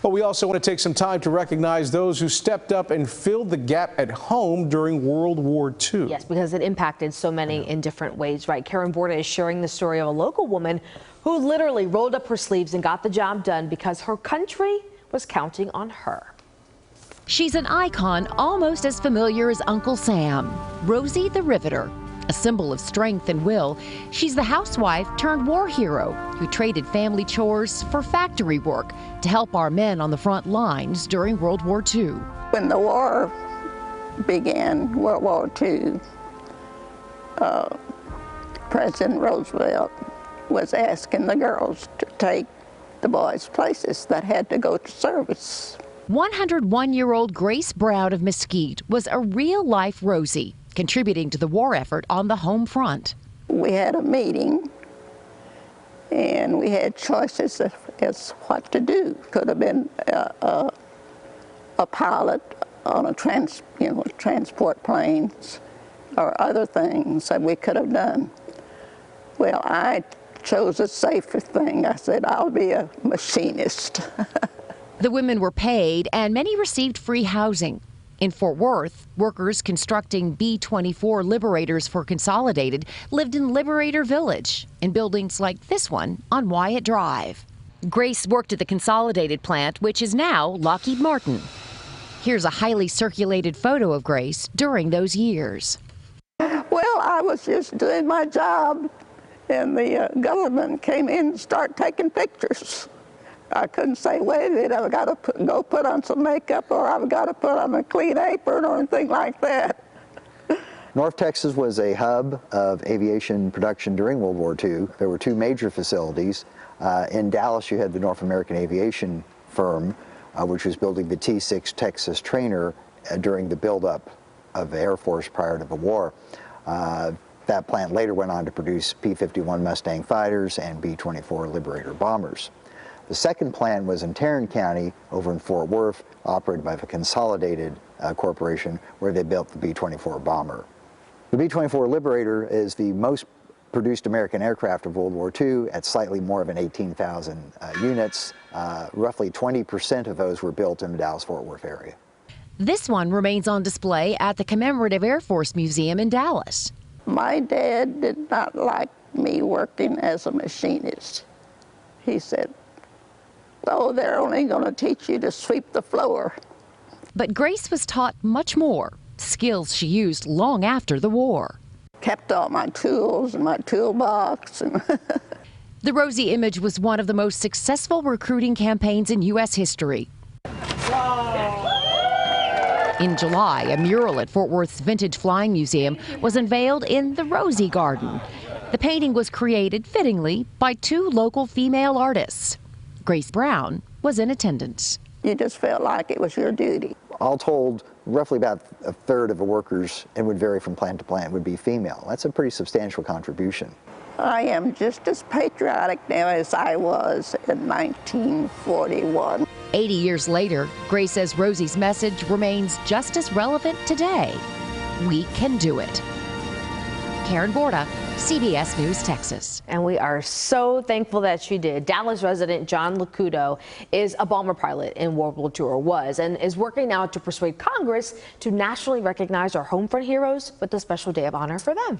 But we also want to take some time to recognize those who stepped up and filled the gap at home during World War II. Yes, because it impacted so many in different ways, right? Karen Borda is sharing the story of a local woman who literally rolled up her sleeves and got the job done because her country was counting on her. She's an icon almost as familiar as Uncle Sam, Rosie the Riveter. A symbol of strength and will, she's the housewife turned war hero who traded family chores for factory work to help our men on the front lines during World War II. When the war began, World War II, President Roosevelt was asking the girls to take the boys' places that had to go to service. 101-year-old Grace Brown of Mesquite was a real-life Rosie, contributing to the war effort on the home front. We had a meeting, and we had choices as what to do. Could have been a pilot on a transport planes, or other things that we could have done. Well, I chose a safer thing. I said, I'll be a machinist. The women were paid, and many received free housing. In Fort Worth, workers constructing B-24 Liberators for Consolidated lived in Liberator Village in buildings like this one on Wyatt Drive. Grace worked at the Consolidated plant, which is now Lockheed Martin. Here's a highly circulated photo of Grace during those years. Well, I was just doing my job, and the government came in and started taking pictures. I couldn't say, wait a minute, I've got to go put on some makeup, or I've got to put on a clean apron or anything like that. North Texas was a hub of aviation production during World War II. There were two major facilities. In Dallas, you had the North American Aviation Firm, which was building the T-6 Texas trainer during the buildup of the Air Force prior to the war. That plant later went on to produce P-51 Mustang fighters and B-24 Liberator bombers. The second plant was in Tarrant County over in Fort Worth, operated by the Consolidated Corporation, where they built the B-24 bomber. The B-24 Liberator is the most produced American aircraft of World War II at slightly more than 18,000 units. Roughly 20% of those were built in the Dallas-Fort Worth area. This one remains on display at the Commemorative Air Force Museum in Dallas. My dad did not like me working as a machinist. He said, oh, they're only going to teach you to sweep the floor. But Grace was taught much more, skills she used long after the war. Kept all my tools in my toolbox. The Rosie image was one of the most successful recruiting campaigns in U.S. history. In July, a mural at Fort Worth's Vintage Flying Museum was unveiled in the Rosie Garden. The painting was created, fittingly, by two local female artists. Grace Brown was in attendance. You just felt like it was your duty. All told, roughly about a third of the workers, and would vary from plant to plant, would be female. That's a pretty substantial contribution. I am just as patriotic now as I was in 1941. 80 years later, Grace says Rosie's message remains just as relevant today. We can do it. Karen Borda, CBS News, Texas. And we are so thankful that she did. Dallas resident John Lacuto is a bomber pilot in World War II, or was, and is working now to persuade Congress to nationally recognize our home front heroes with a special day of honor for them.